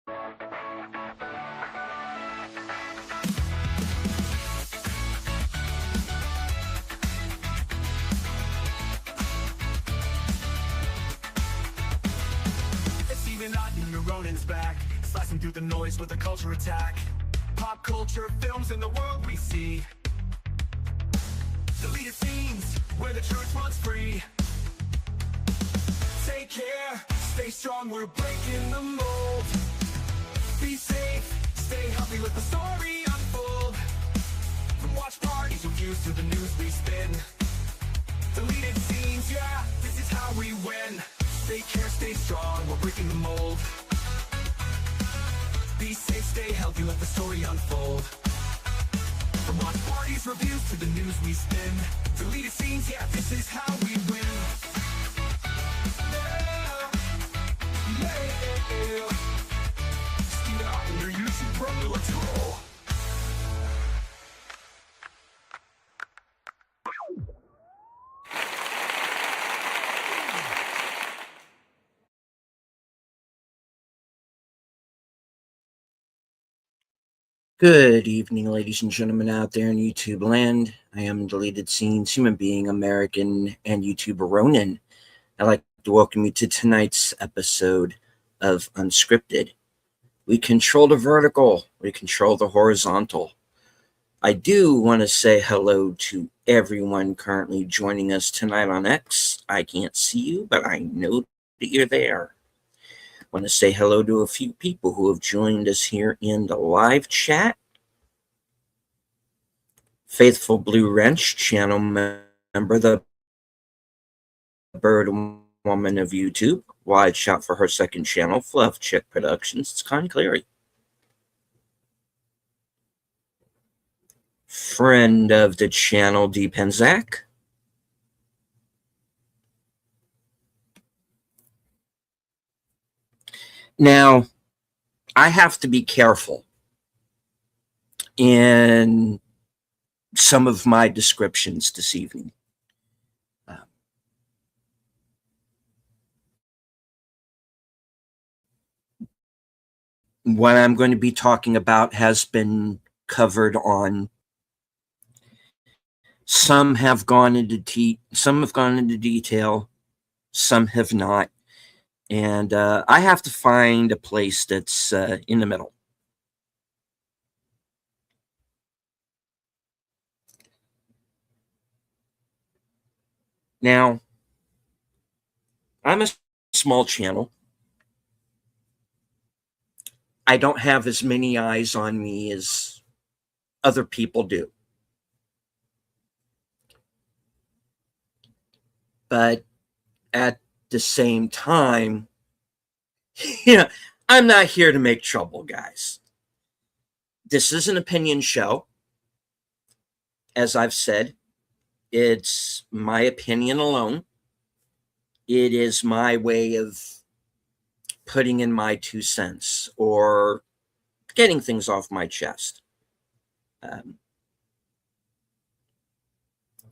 It's even odd when Ronan's back, slicing through the noise with a culture attack. Pop culture, films, and the world we see. Deleted scenes where the truth runs free. Take care, stay strong, we're breaking the mold. Be safe, stay healthy, let the story unfold. From watch parties, reviews to the news we spin. Deleted scenes, yeah, this is how we win. Take care, stay strong, we're breaking the mold. Be safe, stay healthy, let the story unfold. From watch parties, reviews to the news we spin. Deleted scenes, yeah, this is how we win. Let's go. Good evening, ladies and gentlemen out there in YouTube land. I am Deleted Scenes, human being, American, and YouTuber Ronan. I'd like to welcome you to tonight's episode of Unscripted. We control the vertical, we control the horizontal. I do want to say hello to everyone currently joining us tonight on X. I can't see you, but I know that you're there. I want to say hello to a few people who have joined us here in the live chat. Faithful Blue Wrench channel member, the Bird Woman of YouTube. Wide shot for her second channel, Fluff Chick Productions. It's Con Cleary. Friend of the channel, D. Penzak. Now, I have to be careful in some of my descriptions this evening. What I'm going to be talking about has been covered on. Some have gone into detail, some have not, and I have to find a place that's in the middle. Now, I'm a small channel. I don't have as many eyes on me as other people do. But at the same time, I'm not here to make trouble, guys. This is an opinion show. As I've said, it's my opinion alone. It is my way of putting in my 2 cents or getting things off my chest.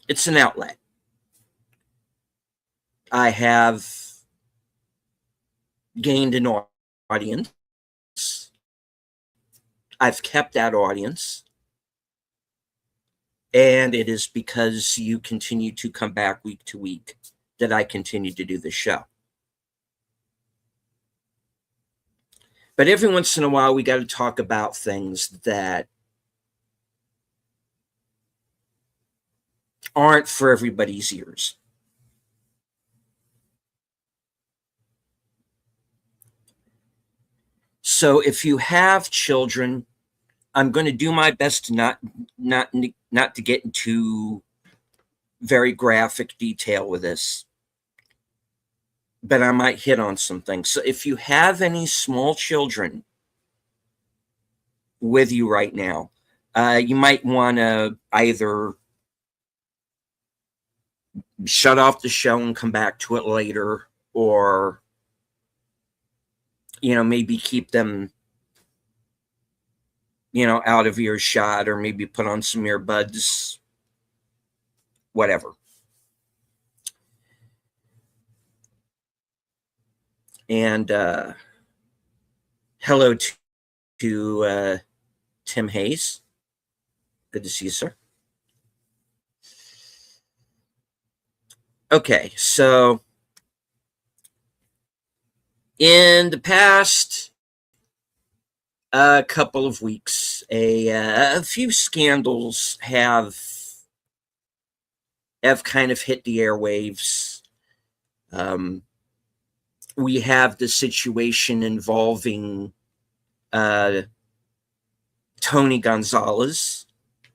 It's an outlet. I have gained an audience. I've kept that audience. And it is because you continue to come back week to week that I continue to do the show. But every once in a while, we got to talk about things that aren't for everybody's ears. So if you have children, I'm going to do my best to not to get into very graphic detail with this, but I might hit on some things. So if you have any small children with you right now, you might want to either shut off the show and come back to it later, or maybe keep them out of earshot, or maybe put on some earbuds, whatever. And Hello to Tim Hayes. Good to see you, sir. Okay, so in the past couple of weeks, a few scandals have kind of hit the airwaves. Um, we have the situation involving uh, Tony Gonzalez,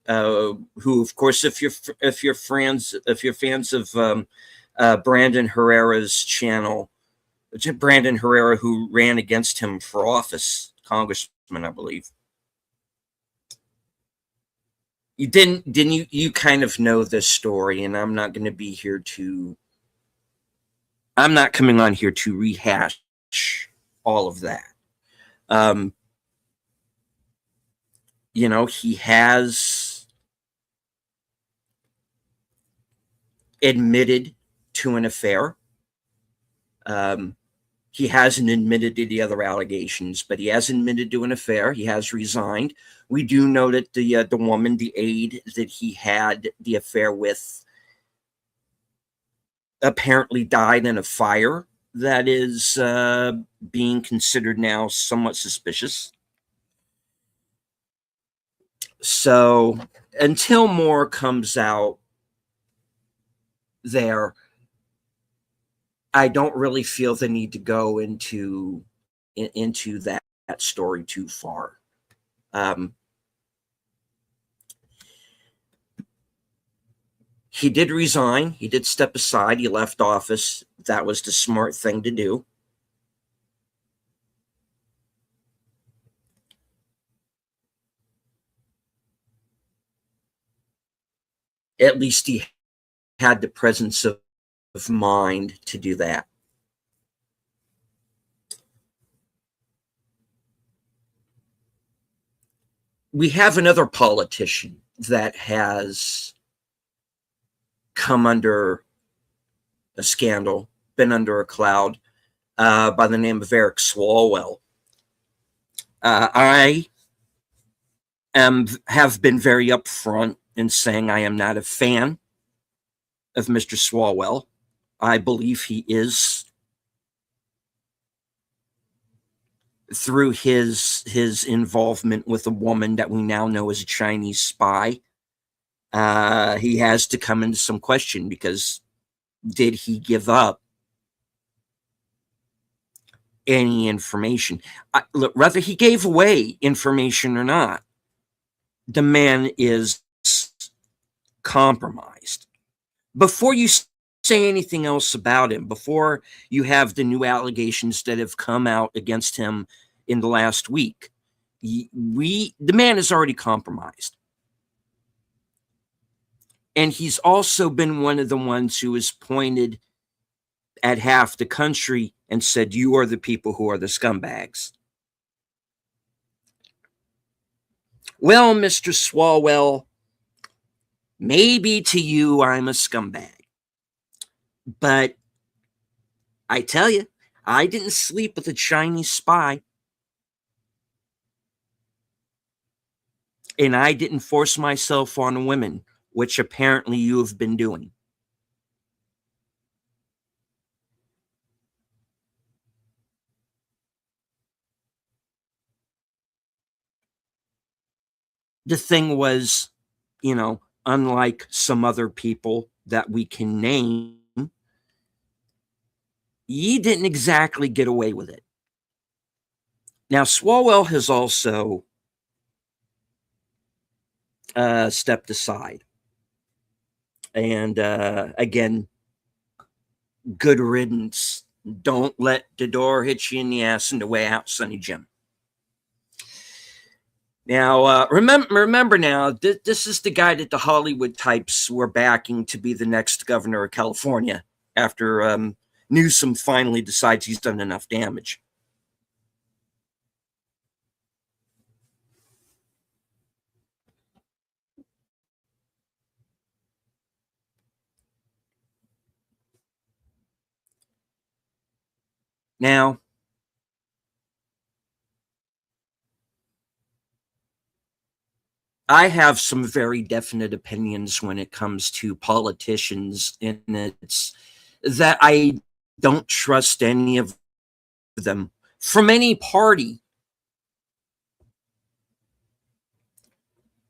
who, of course, if you're fans of Brandon Herrera's channel, Brandon Herrera, who ran against him for office, congressman, I believe. You didn't you kind of know this story, and I'm not going to be here to. I'm not coming on here to rehash all of that. Um, he has admitted to an affair. Um, he hasn't admitted to the other allegations, but he has admitted to an affair. He has resigned. We do know that the woman, the aide that he had the affair with, apparently died in a fire that is being considered now somewhat suspicious. So until more comes out there, I don't really feel the need to go into that story too far. Um, he did resign. He did step aside. He left office. That was the smart thing to do. At least he had the presence of mind to do that. We have another politician that has come under a scandal, been under a cloud, by the name of Eric Swalwell. I have been very upfront in saying I am not a fan of Mr. Swalwell. I believe he is, through his involvement with a woman that we now know as a Chinese spy. He has to come into some question, because did he give up any information? Look, whether he gave away information or not, the man is compromised. Before you say anything else about him, before you have the new allegations that have come out against him in the last week, the man is already compromised. And he's also been one of the ones who has pointed at half the country and said, you are the people who are the scumbags. Well, Mr. Swalwell, maybe to you I'm a scumbag. But I tell you, I didn't sleep with a Chinese spy. And I didn't force myself on women, which apparently you have been doing. The thing was, unlike some other people that we can name, ye didn't exactly get away with it. Now, Swalwell has also stepped aside. And again, good riddance. Don't let the door hit you in the ass and the way out, Sonny Jim. Now, remember now, this is the guy that the Hollywood types were backing to be the next governor of California after Newsom finally decides he's done enough damage. Now, I have some very definite opinions when it comes to politicians, and it's that I don't trust any of them from any party,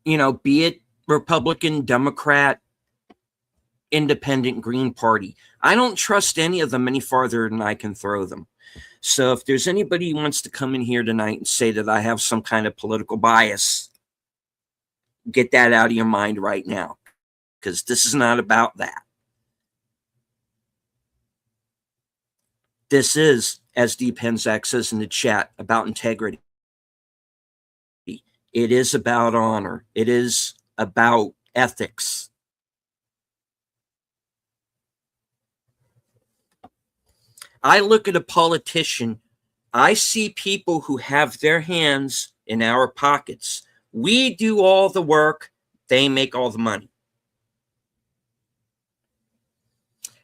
be it Republican, Democrat, Independent, Green Party. I don't trust any of them any farther than I can throw them. So if there's anybody who wants to come in here tonight and say that I have some kind of political bias, get that out of your mind right now, because this is not about that. This is, as Deep Henzak says in the chat, about integrity. It is about honor. It is about ethics. I look at a politician, I see people who have their hands in our pockets. We do all the work, they make all the money.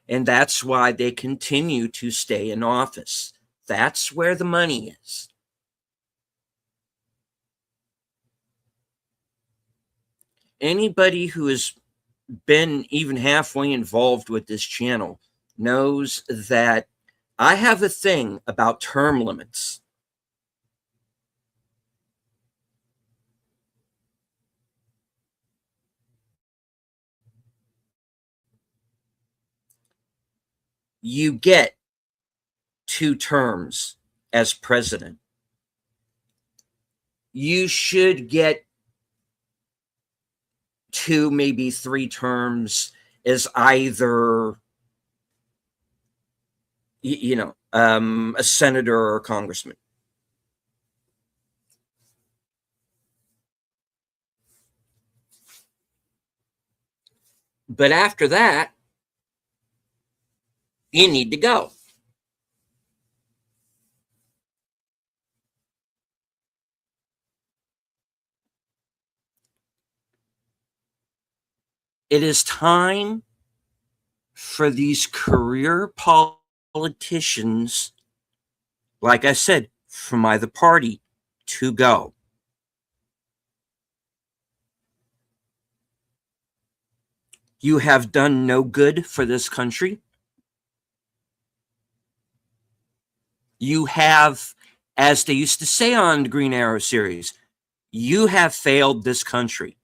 And that's why they continue to stay in office. That's where the money is. Anybody who has been even halfway involved with this channel knows that I have a thing about term limits. You get 2 terms as president. You should get 2, maybe 3 terms as either, a senator or a congressman. But after that, you need to go. It is time for these career politicians, like I said, from either party, to go. You have done no good for this country. You have, as they used to say on the Green Arrow series, you have failed this country.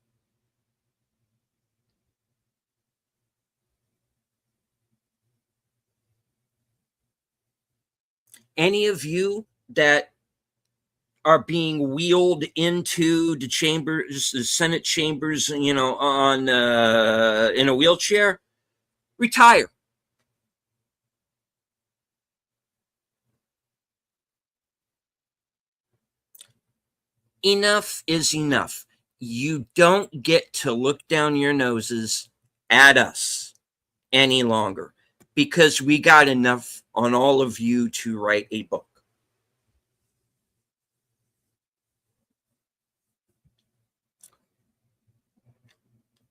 Any of you that are being wheeled into the chambers, the Senate chambers, on in a wheelchair, retire. Enough is enough. You don't get to look down your noses at us any longer, because we got enough on all of you to write a book.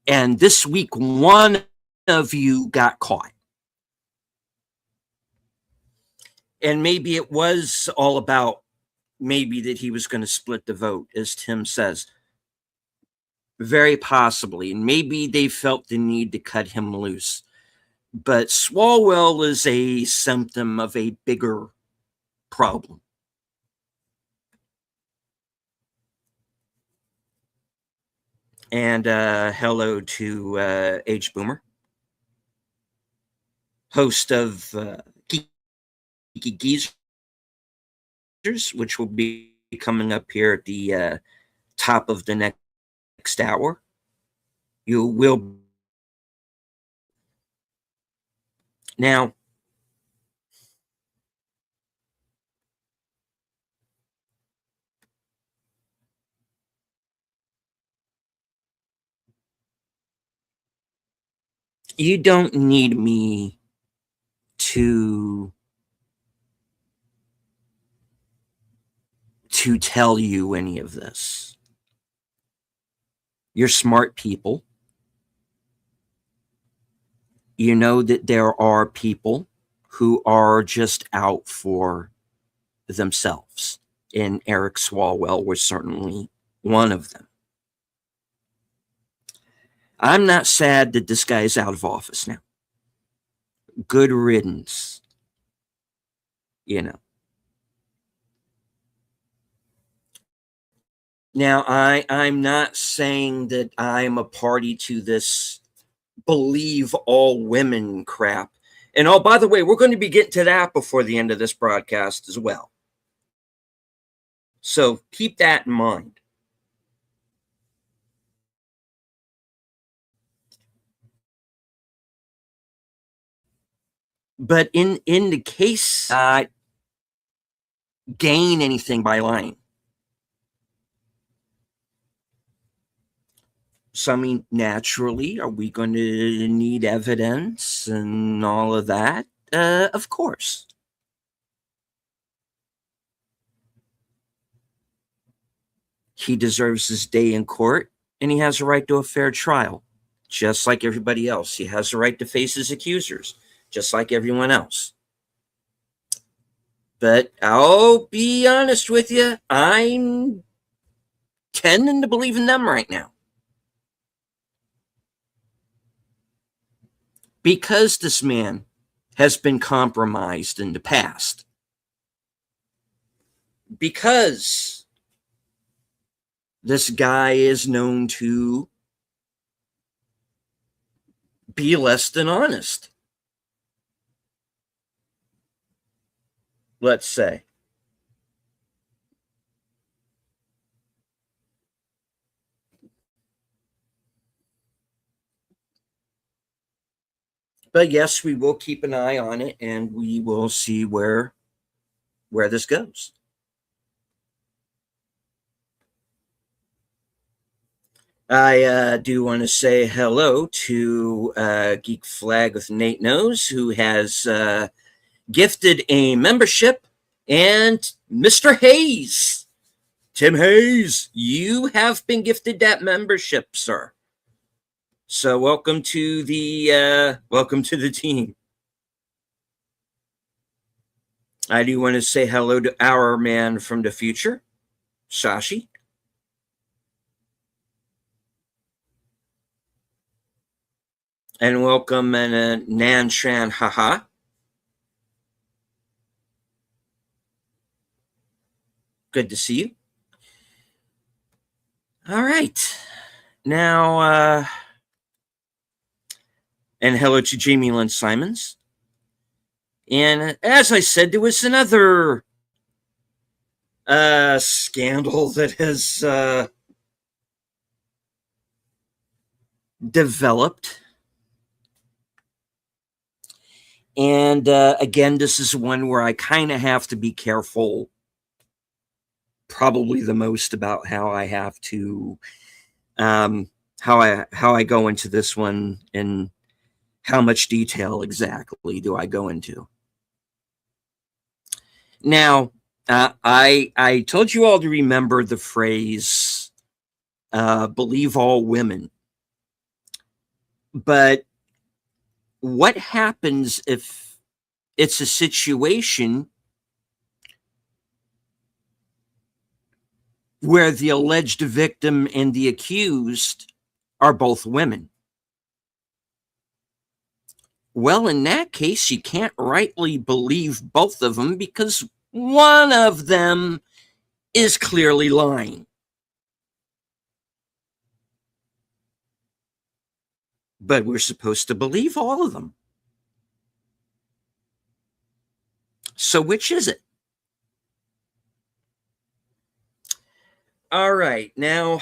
And this week, one of you got caught. And maybe it was all about maybe that he was going to split the vote, as Tim says. Very possibly. And maybe they felt the need to cut him loose. But Swalwell is a symptom of a bigger problem. And hello to H. Boomer, host of Geeky Geezers, which will be coming up here at the top of the next hour. You will. Now, you don't need me to tell you any of this. You're smart people. You know that there are people who are just out for themselves. And Eric Swalwell was certainly one of them. I'm not sad that this guy is out of office now. Good riddance. You know. Now, I'm not saying that I'm a party to this believe all women crap. And oh, by the way, we're going to be getting to that before the end of this broadcast as well. So keep that in mind. But in the case, gain anything by lying. So, I mean, naturally, are we going to need evidence and all of that? Of course. He deserves his day in court, and he has a right to a fair trial, just like everybody else. He has a right to face his accusers, just like everyone else. But I'll be honest with you, I'm tending to believe in them right now. Because this man has been compromised in the past. Because this guy is known to be less than honest. Let's say. But yes, we will keep an eye on it, and we will see where this goes. I do want to say hello to Geek Flag with Nate Knows, who has gifted a membership, and Mr. Hayes, Tim Hayes, you have been gifted that membership, sir. So welcome to the team. I do want to say hello to our man from the future, Shashi. And welcome Nan Shan Haha. Good to see you. All right. Now, and hello to Jamie Lynn Simons. And as I said, there was another scandal that has developed. And again, this is one where I kind of have to be careful, probably the most, about how I have to, how I go into this one, and how much detail exactly do I go into. Now, I told you all to remember the phrase, believe all women. But what happens if it's a situation where the alleged victim and the accused are both women? Well, in that case, you can't rightly believe both of them because one of them is clearly lying. But we're supposed to believe all of them. So which is it? All right, now,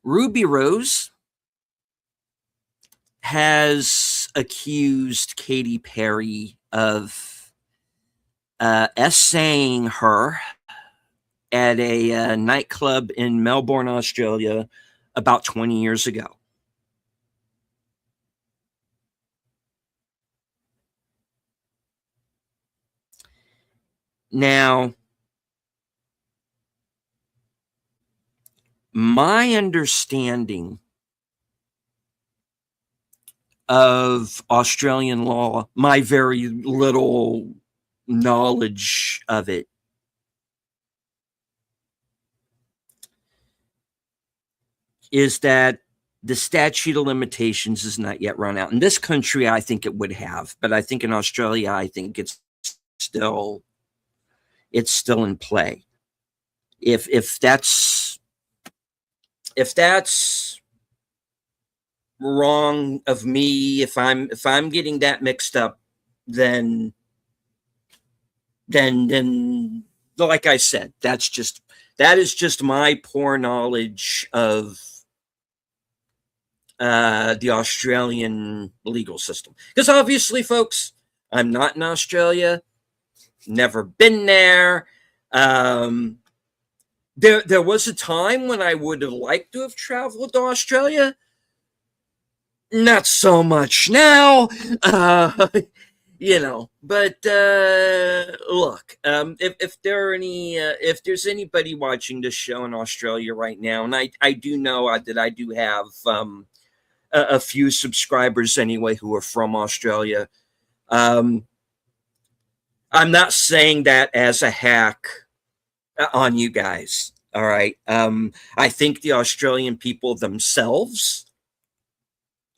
Ruby Rose has accused Katy Perry of essaying her at a nightclub in Melbourne, Australia, about 20 years ago. Now, my understanding of Australian law, my very little knowledge of it, is that the statute of limitations is not yet run out. In this country, I think it would have, but I think in Australia, I think still it's still in play. If that's wrong of me, if I'm getting that mixed up, then like I said, that is just my poor knowledge of the Australian legal system. Because obviously, folks, I'm not in Australia, never been there. There was a time when I would have liked to have traveled to Australia. Not so much now. But look, if there are any if there's anybody watching this show in Australia right now, and I do know that I do have a few subscribers anyway who are from Australia. I'm not saying that as a hack on you guys. All right. I think the Australian people themselves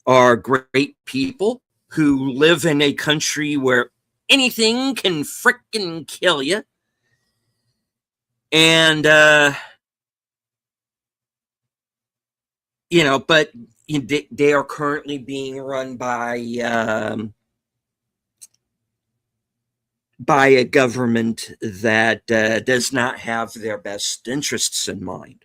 are great people who live in a country where anything can frickin' kill you. And, but they are currently being run by a government that does not have their best interests in mind.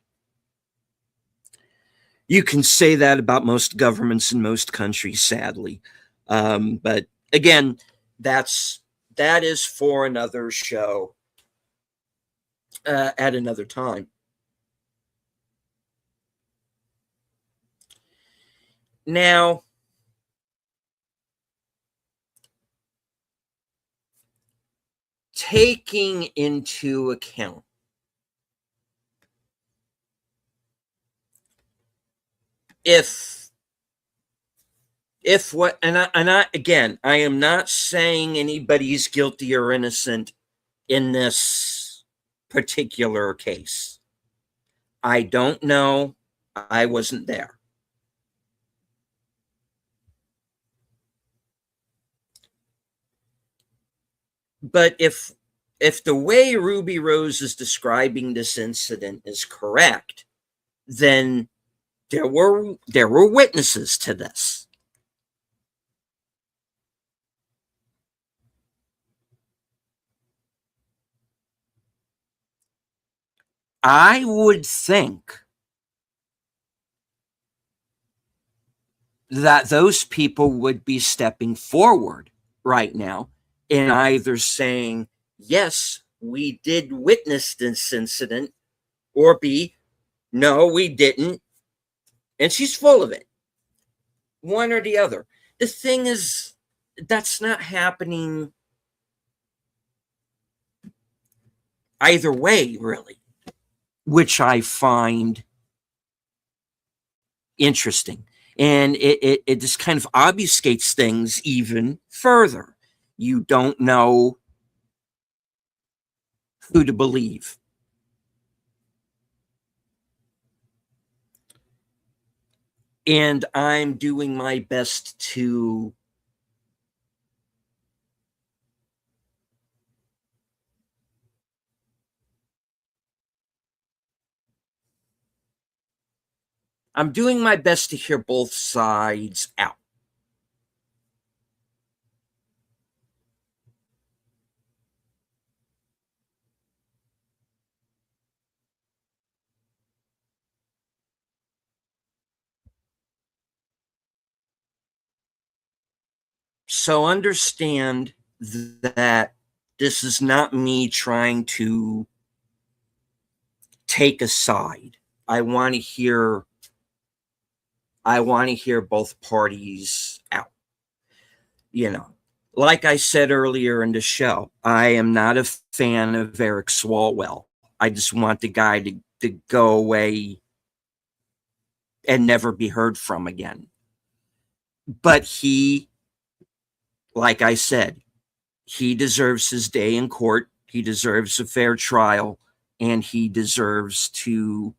You can say that about most governments in most countries, sadly. But again, that is for another show at another time. Now, taking into account if what, and I again, I am not saying anybody's guilty or innocent in this particular case. I don't know. I wasn't there. But if the way Ruby Rose is describing this incident is correct, then there were witnesses to this. I would think that those people would be stepping forward right now and either saying, yes, we did witness this incident, or B, no, we didn't, and she's full of it. One or the other. The thing is, that's not happening either way, really, which I find interesting. And it just kind of obfuscates things even further. You don't know who to believe. And I'm doing my best to hear both sides out. So understand that this is not me trying to take a side. I want to hear both parties out. Like I said earlier in the show, I am not a fan of Eric Swalwell. I just want the guy to go away and never be heard from again. But he, like I said, he deserves his day in court. He deserves a fair trial, and he deserves to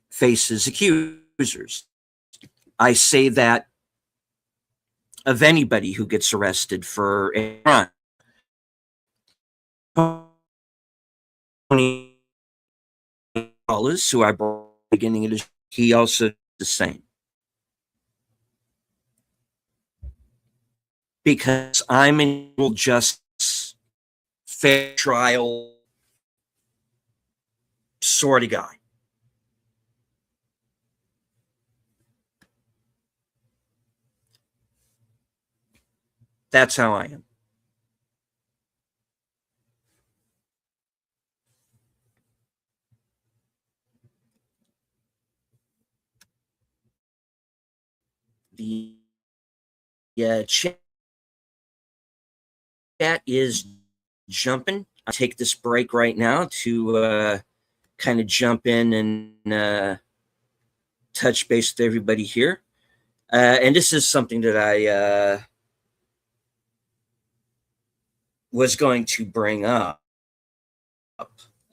faces accusers. I say that of anybody who gets arrested for a crime. Tony Wallace, who I brought at the beginning of the show, he also the same. Because I'm an equal justice, fair trial sort of guy. That's how I am. The chat is jumping. I'll take this break right now to kind of jump in and touch base with everybody here. And this is something that I was going to bring up.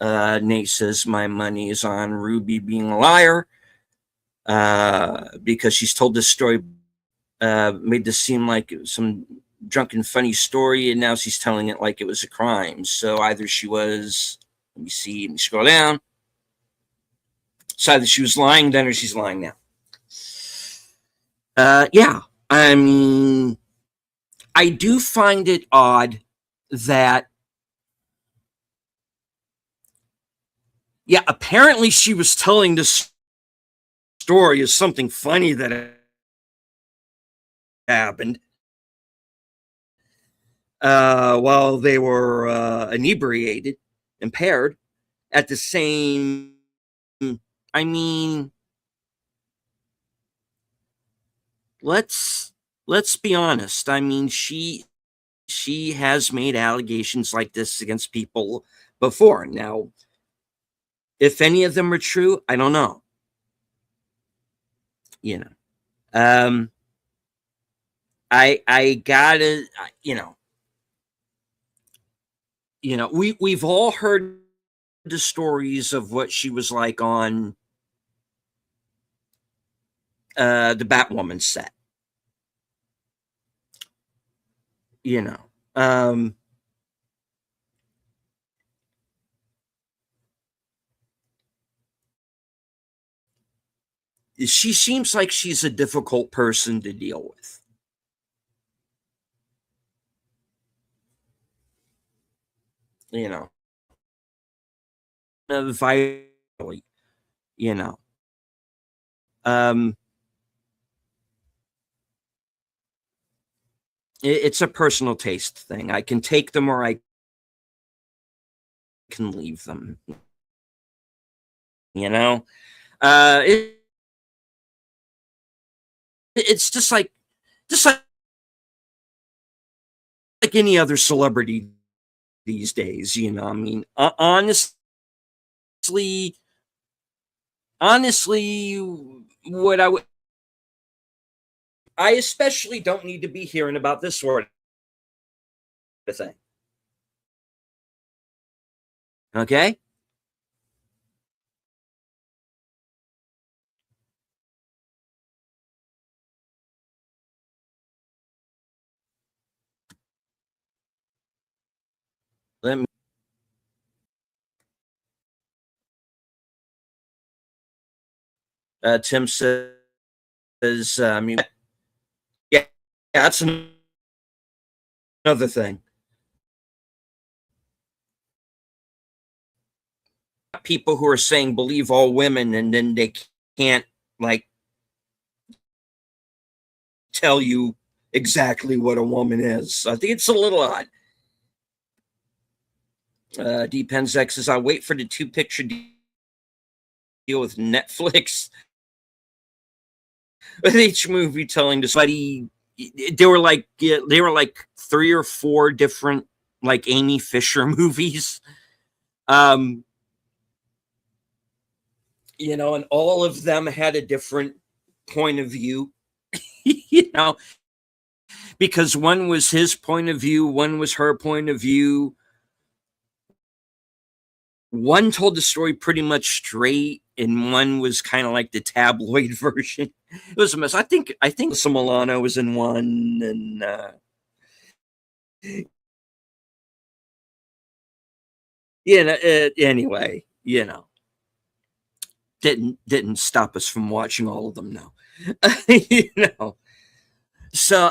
Nate says my money is on Ruby being a liar because she's told this story, made this seem like it was some drunken funny story, and now she's telling it like it was a crime. So either she was, let me see, let me scroll down. So either she was lying then or she's lying now. Yeah, I mean, I do find it odd that, yeah, apparently she was telling this story as something funny that happened while they were inebriated, impaired. At the same, I mean, let's be honest. I mean, she has made allegations like this against people before. Now, if any of them are true, I don't know. You know, I gotta, we've all heard the stories of what she was like on the Batwoman set. She seems like she's a difficult person to deal with. Vitally, it's a personal taste thing. I can take them or I can leave them. It's just like any other celebrity these days. I mean, honestly, what I especially don't need to be hearing about this sort of thing. Okay? Let me. Tim says, yeah, that's another thing. People who are saying believe all women and then they can't like tell you exactly what a woman is. I think it's a little odd. Depends says I'll wait for the 2-picture deal with Netflix. With each movie telling the buddy, there were like 3 or 4 different like Amy Fisher movies. And all of them had a different point of view. Because one was his point of view, one was her point of view. one told the story pretty much straight, and one was kind of like the tabloid version. It was a mess. I think Alyssa Milano was in one, and anyway, didn't stop us from watching all of them. No, you know. So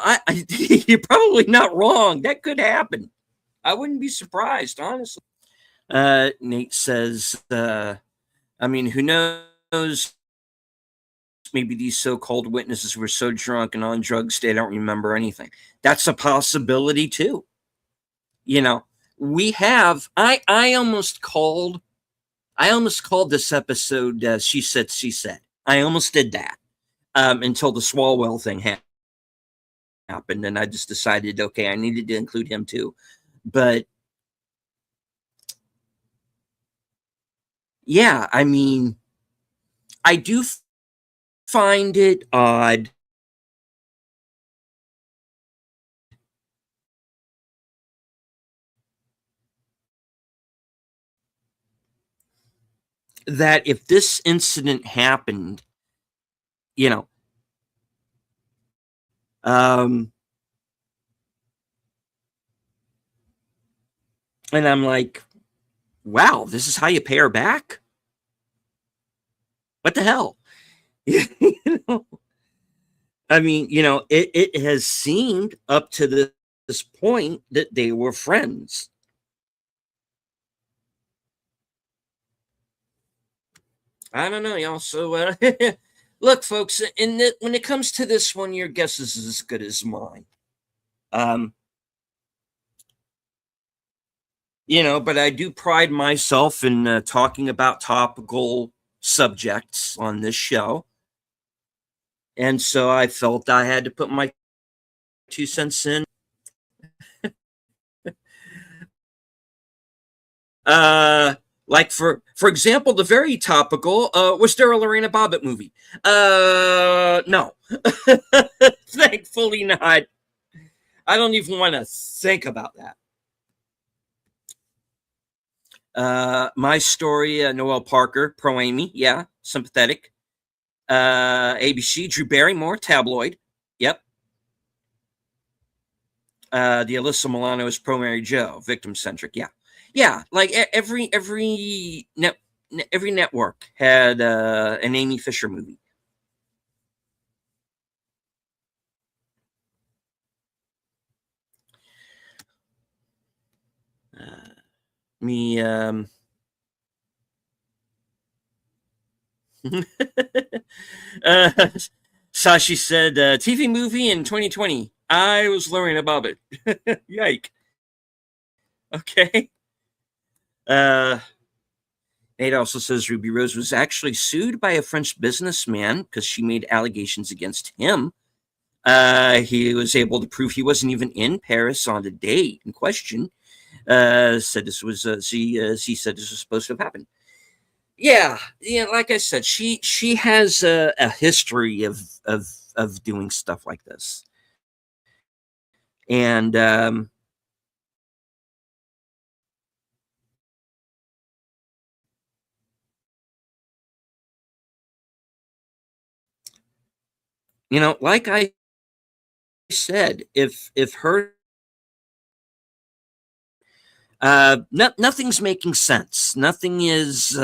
you're probably not wrong. That could happen. I wouldn't be surprised, honestly. Nate says, I mean, who knows? Maybe these so-called witnesses were so drunk and on drugs they don't remember anything. That's a possibility too. You know, we have. I almost called this episode. She said. She said. I almost did that until the Swalwell thing happened, and I just decided, okay, I needed to include him too. But yeah, I mean, I do find it odd that if this incident happened, you know, um, and I'm like, wow, this is how you pay her back? What the hell? you know? I mean, it has seemed up to this point that they were friends. I don't know, y'all. So, look, folks, when it comes to this one, your guess is as good as mine. Um, but I do pride myself in talking about topical subjects on this show. And so I felt I had to put my 2 cents in. Uh, like for example, the very topical was there a Lorena Bobbitt movie? No, thankfully not. I don't even want to think about that. My story, Noel Parker, pro Amy, yeah, sympathetic. ABC, Drew Barrymore, tabloid, yep. The Alyssa Milano is pro Mary Jo, victim centric, yeah, yeah. Like every network had an Amy Fisher movie. Me, Sashi said, TV movie in 2020. I was learning about it. Yike. Okay. Uh, Nate also says Ruby Rose was actually sued by a French businessman because she made allegations against him. He was able to prove he wasn't even in Paris on the date in question. Said this was she said this was supposed to have happened. Yeah, yeah. Like I said, she has a history of doing stuff like this, and like I said, if her nothing's making sense. Nothing is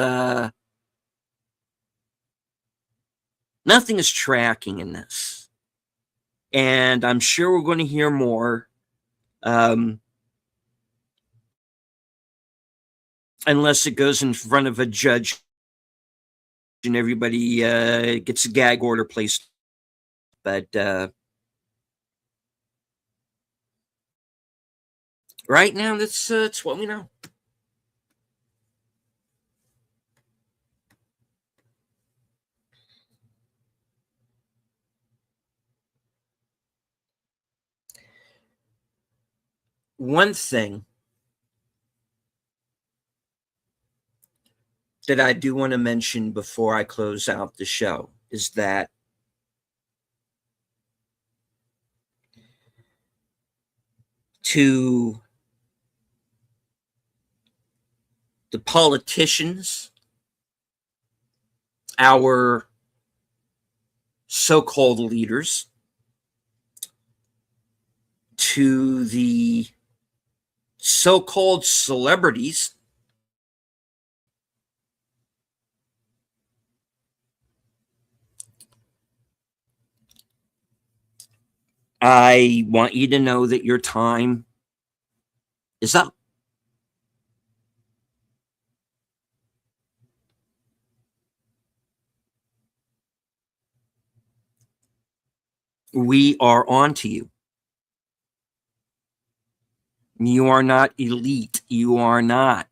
tracking in this, and I'm sure we're going to hear more. Unless it goes in front of a judge and everybody gets a gag order placed. But right now, that's what we know. One thing that I do want to mention before I close out the show is that to the politicians, our so-called leaders, to the so-called celebrities, I want you to know that your time is up. We are on to you. You are not elite. You are not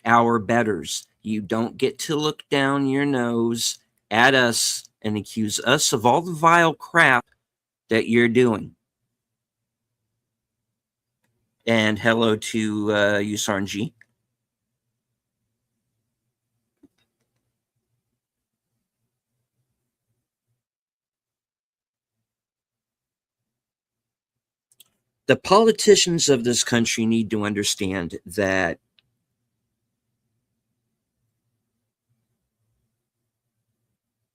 our betters. You don't get to look down your nose at us and accuse us of all the vile crap that you're doing. And hello to Usarnji. The politicians of this country need to understand that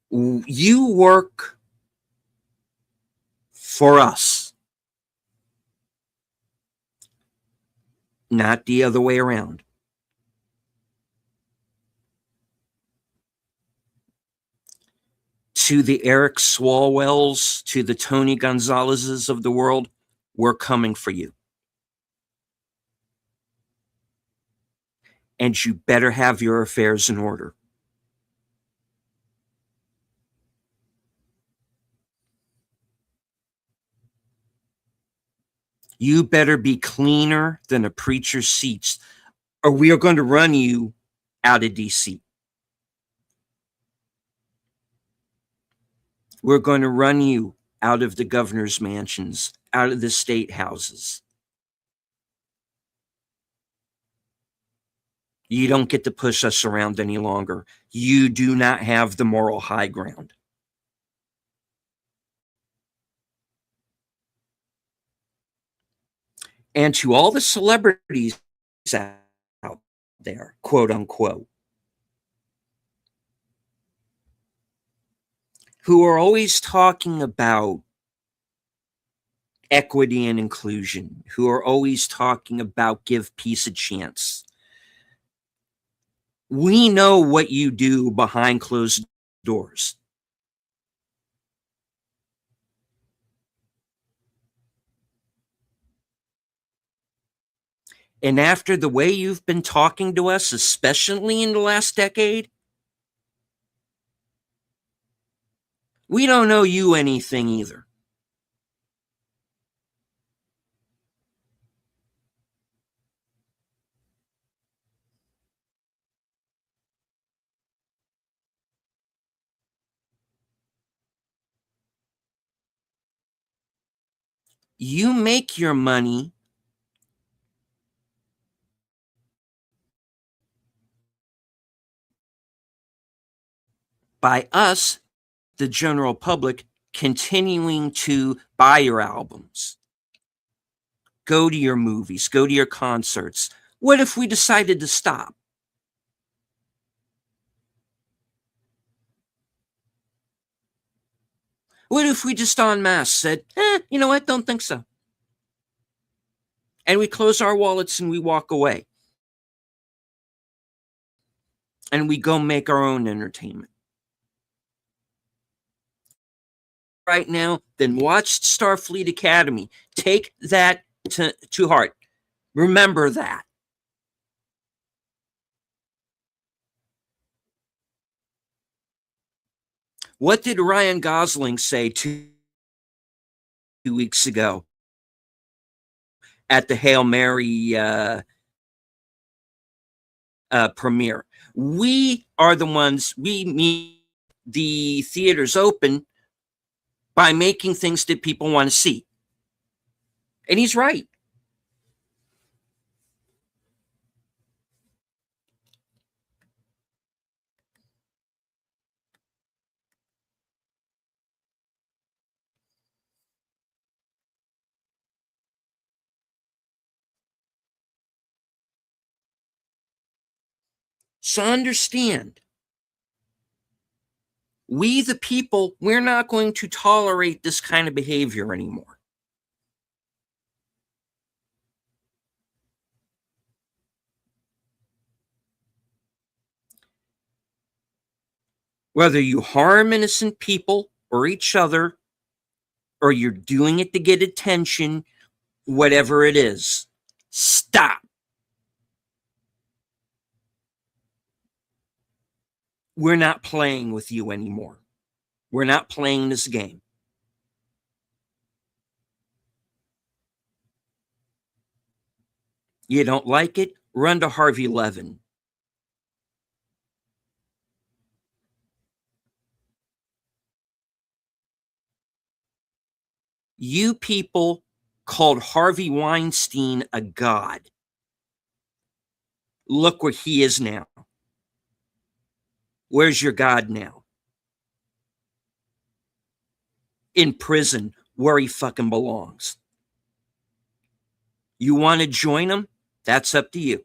you work for us, not the other way around. To the Eric Swalwells, to the Tony Gonzalez's of the world, we're coming for you. And you better have your affairs in order. You better be cleaner than a preacher's seats, or we are going to run you out of DC. We're going to run you out of the governor's mansions, out of the state houses. You don't get to push us around any longer. You do not have the moral high ground. And to all the celebrities out there, quote unquote, who are always talking about equity and inclusion, who are always talking about give peace a chance. We know what you do behind closed doors. And after the way you've been talking to us, especially in the last decade, we don't owe you anything either. You make your money by us, the general public, continuing to buy your albums, go to your movies, go to your concerts. What if we decided to stop? What if we just en masse said, you know what, don't think so. And we close our wallets and we walk away. And we go make our own entertainment. Right now, then watch Starfleet Academy. Take that to heart. Remember that. What did Ryan Gosling say 2 weeks ago at the Hail Mary premiere? We are the ones, we meet the theaters open by making things that people want to see. And he's right. So understand, we the people, we're not going to tolerate this kind of behavior anymore. Whether you harm innocent people or each other, or you're doing it to get attention, whatever it is, stop. We're not playing with you anymore. We're not playing this game. You don't like it? Run to Harvey Levin. You people called Harvey Weinstein a god. Look where he is now. Where's your God now? In prison, where he fucking belongs. You want to join him? That's up to you.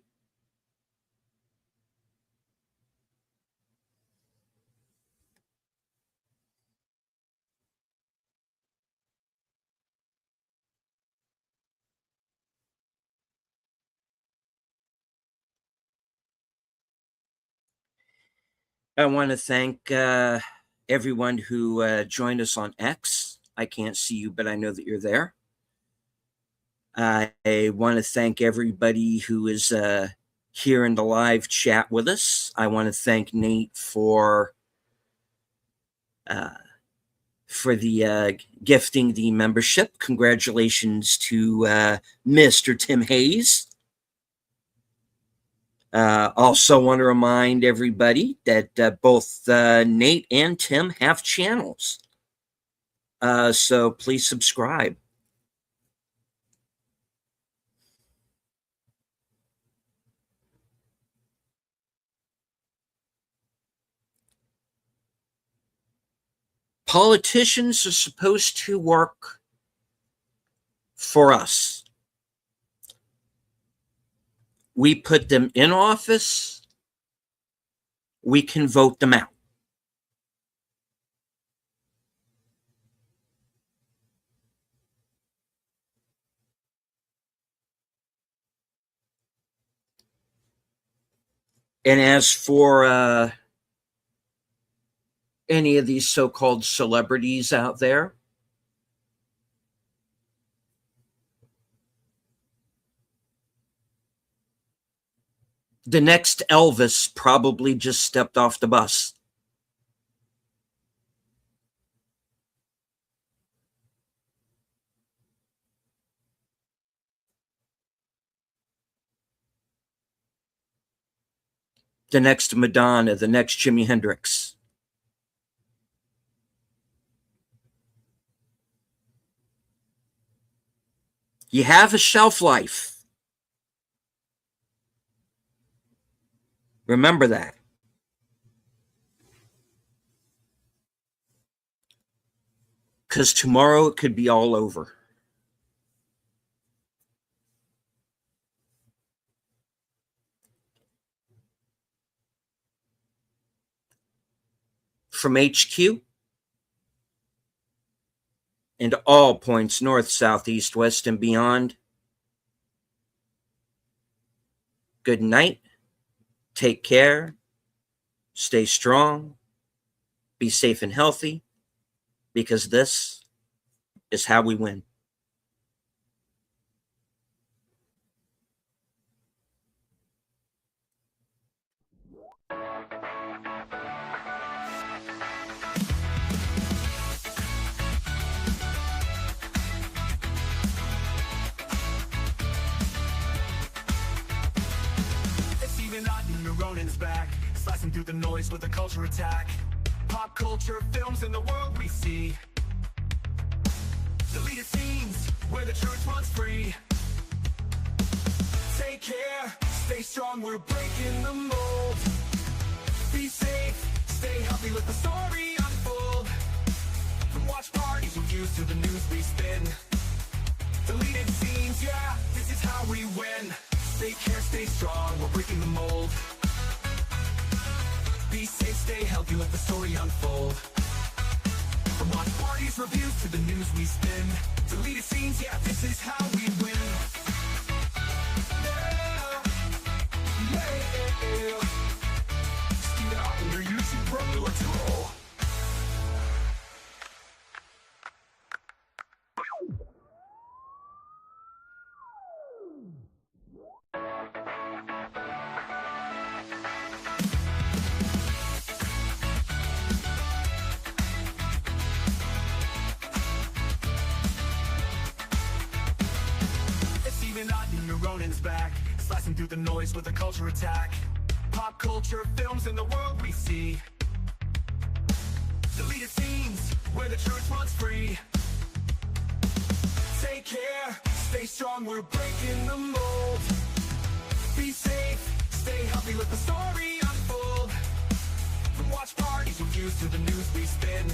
I want to thank everyone who joined us on X. I can't see you, but I know that you're there. I want to thank everybody who is here in the live chat with us. I want to thank Nate for the gifting the membership. Congratulations to Mr. Tim Hayes. Also want to remind everybody that both Nate and Tim have channels. So please subscribe. Politicians are supposed to work for us. We put them in office. We can vote them out. And as for any of these so-called celebrities out there, the next Elvis probably just stepped off the bus. The next Madonna, the next Jimi Hendrix. You have a shelf life. Remember that. Because tomorrow it could be all over. From HQ and all points north, south, east, west, and beyond, good night. Take care. Stay strong. Be safe and healthy, because this is how we win. It's even not new Ronan's back, slicing through the noise with a culture attack. Pop culture, films, in the world we see. Deleted scenes where the truth runs free. Take care, stay strong, we're breaking the mold. Be safe, stay healthy, let the story unfold. From watch parties with views to the news we spin. Deleted scenes, yeah, this is how we win. Take care, stay strong, we're breaking the mold. Be safe, stay healthy, let the story unfold. From watch parties, reviews, to the news we spin. Deleted scenes, yeah, this is how we win. Your YouTube brother, let's roll. It's even odd when Ronan's back, slicing through the noise with a culture attack. Pop culture, films, and the world we see. Deleted scenes, where the truth runs free. Take care, stay strong, we're breaking the mold. Be safe, stay healthy, let the story unfold. From watch parties, reviews, to the news we spin.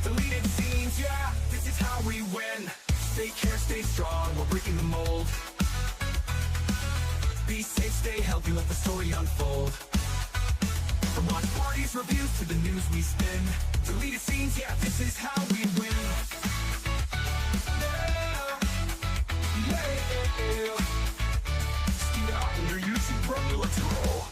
Deleted scenes, yeah, this is how we win. Take care, stay strong, we're breaking the mold. Be safe, stay healthy, let the story unfold. From watch parties, reviews, to the news we spin. Deleted scenes, yeah, this is how we win. Your YouTube brother, let's roll.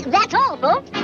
That's all, folks.